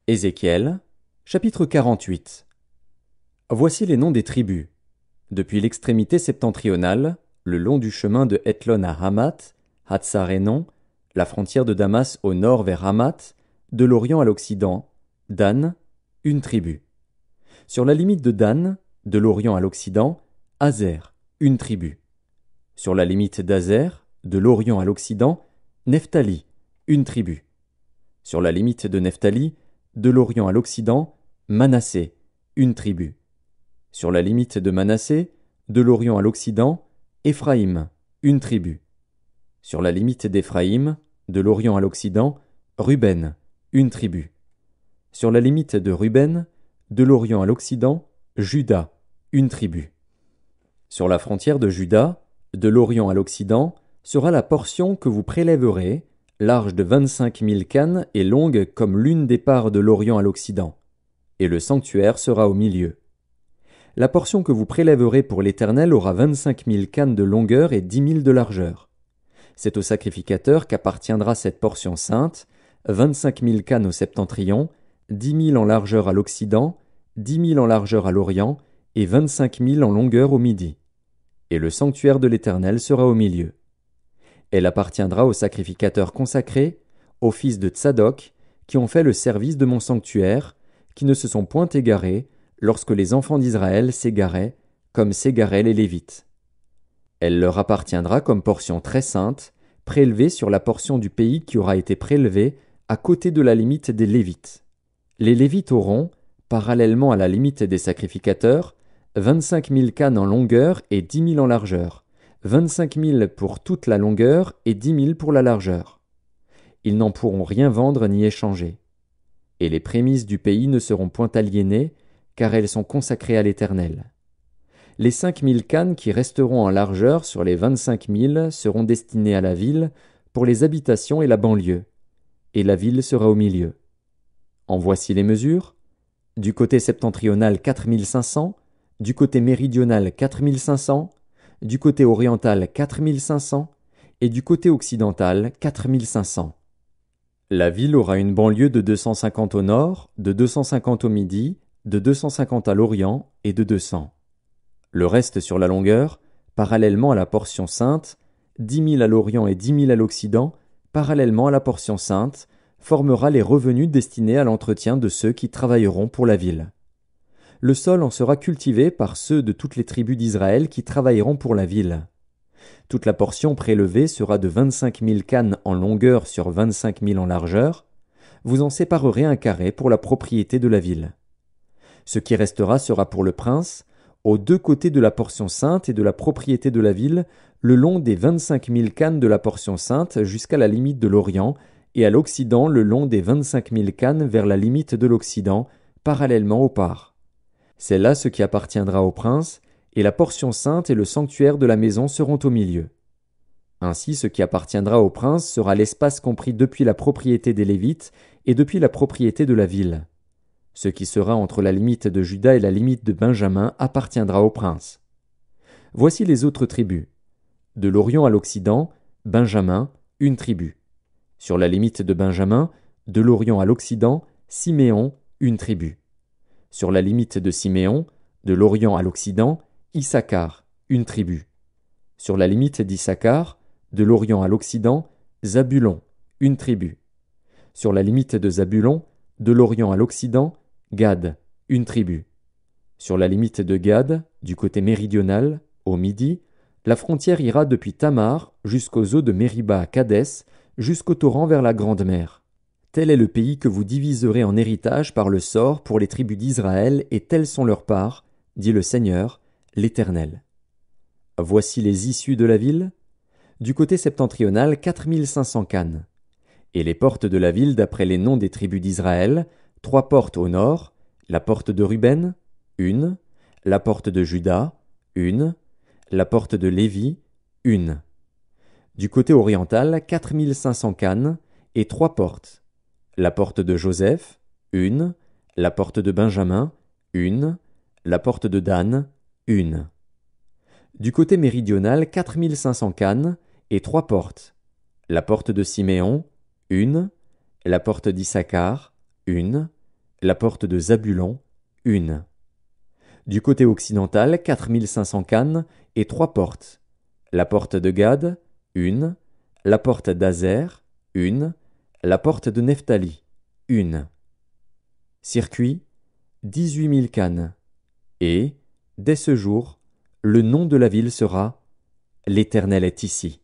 Ézéchiel, chapitre 48. Voici les noms des tribus. Depuis l'extrémité septentrionale, le long du chemin de Hethlon à Hamath, Hatsar-Enon, la frontière de Damas au nord vers Hamath, de l'Orient à l'Occident, Dan, une tribu. Sur la limite de Dan, de l'Orient à l'Occident, Azer, une tribu. Sur la limite d'Azer, de l'Orient à l'Occident, Nephtali, une tribu. Sur la limite de Nephtali, de l'Orient à l'Occident, Manassé, une tribu. Sur la limite de Manassé, de l'Orient à l'Occident, Éphraïm, une tribu. Sur la limite d'Éphraïm, de l'Orient à l'Occident, Ruben, une tribu. Sur la limite de Ruben, de l'Orient à l'Occident, Juda, une tribu. Sur la frontière de Juda, de l'Orient à l'Occident, sera la portion que vous prélèverez, large de 25 000 cannes et longue comme l'une des parts de l'Orient à l'Occident. Et le sanctuaire sera au milieu. La portion que vous prélèverez pour l'Éternel aura 25 000 cannes de longueur et 10 000 de largeur. C'est au sacrificateur qu'appartiendra cette portion sainte, 25 000 cannes au septentrion, 10 000 en largeur à l'Occident, 10 000 en largeur à l'Orient, et 25 000 en longueur au midi. Et le sanctuaire de l'Éternel sera au milieu. Elle appartiendra aux sacrificateurs consacrés, aux fils de Tsadok, qui ont fait le service de mon sanctuaire, qui ne se sont point égarés, lorsque les enfants d'Israël s'égaraient, comme s'égaraient les Lévites. Elle leur appartiendra comme portion très sainte, prélevée sur la portion du pays qui aura été prélevée à côté de la limite des Lévites. Les Lévites auront, parallèlement à la limite des sacrificateurs, 25 000 cannes en longueur et 10 000 en largeur, 25 000 pour toute la longueur et 10 000 pour la largeur. Ils n'en pourront rien vendre ni échanger. Et les prémices du pays ne seront point aliénées, car elles sont consacrées à l'Éternel. Les 5 000 cannes qui resteront en largeur sur les 25 000 seront destinées à la ville, pour les habitations et la banlieue, et la ville sera au milieu. En voici les mesures. Du côté septentrional 4 500, du côté méridional 4 500, du côté oriental 4 500, et du côté occidental 4 500. La ville aura une banlieue de 250 au nord, de 250 au midi, de 250 à l'orient et de 200. Le reste sur la longueur, parallèlement à la portion sainte, 10 000 à l'orient et 10 000 à l'occident, parallèlement à la portion sainte, formera les revenus destinés à l'entretien de ceux qui travailleront pour la ville. Le sol en sera cultivé par ceux de toutes les tribus d'Israël qui travailleront pour la ville. Toute la portion prélevée sera de 25 000 cannes en longueur sur 25 000 en largeur. Vous en séparerez un carré pour la propriété de la ville. Ce qui restera sera pour le prince, aux deux côtés de la portion sainte et de la propriété de la ville, le long des 25 000 cannes de la portion sainte jusqu'à la limite de l'Orient, et à l'Occident le long des 25 000 cannes vers la limite de l'Occident, parallèlement aux parts. C'est là ce qui appartiendra au prince, et la portion sainte et le sanctuaire de la maison seront au milieu. Ainsi ce qui appartiendra au prince sera l'espace compris depuis la propriété des Lévites et depuis la propriété de la ville. Ce qui sera entre la limite de Juda et la limite de Benjamin appartiendra au prince. Voici les autres tribus. De l'Orient à l'Occident, Benjamin, une tribu. Sur la limite de Benjamin, de l'Orient à l'Occident, Siméon, une tribu. Sur la limite de Siméon, de l'Orient à l'Occident, Issachar, une tribu. Sur la limite d'Issachar, de l'Orient à l'Occident, Zabulon, une tribu. Sur la limite de Zabulon, de l'Orient à l'Occident, Gad, une tribu. Sur la limite de Gad, du côté méridional, au midi, la frontière ira depuis Tamar jusqu'aux eaux de Mériba à Kadès, jusqu'au torrent vers la Grande Mer. Tel est le pays que vous diviserez en héritage par le sort pour les tribus d'Israël, et telles sont leurs parts, dit le Seigneur, l'Éternel. Voici les issues de la ville. Du côté septentrional, 4 500 cannes. Et les portes de la ville d'après les noms des tribus d'Israël, 3 portes au nord, la porte de Ruben, 1, la porte de Juda, 1, la porte de Lévi, 1. Du côté oriental, 4 500 cannes, et 3 portes. La porte de Joseph, 1, la porte de Benjamin, 1, la porte de Dan, 1. Du côté méridional, 4 500 cannes, et 3 portes. La porte de Siméon, 1, la porte d'Issachar, 1, La porte de Zabulon, une. Du côté occidental, 4500 cannes et 3 portes. La porte de Gad, une. La porte d'Azer, une. La porte de Nephtali, une. Circuit, 18 000 cannes. Et, dès ce jour, le nom de la ville sera « L'Éternel est ici ».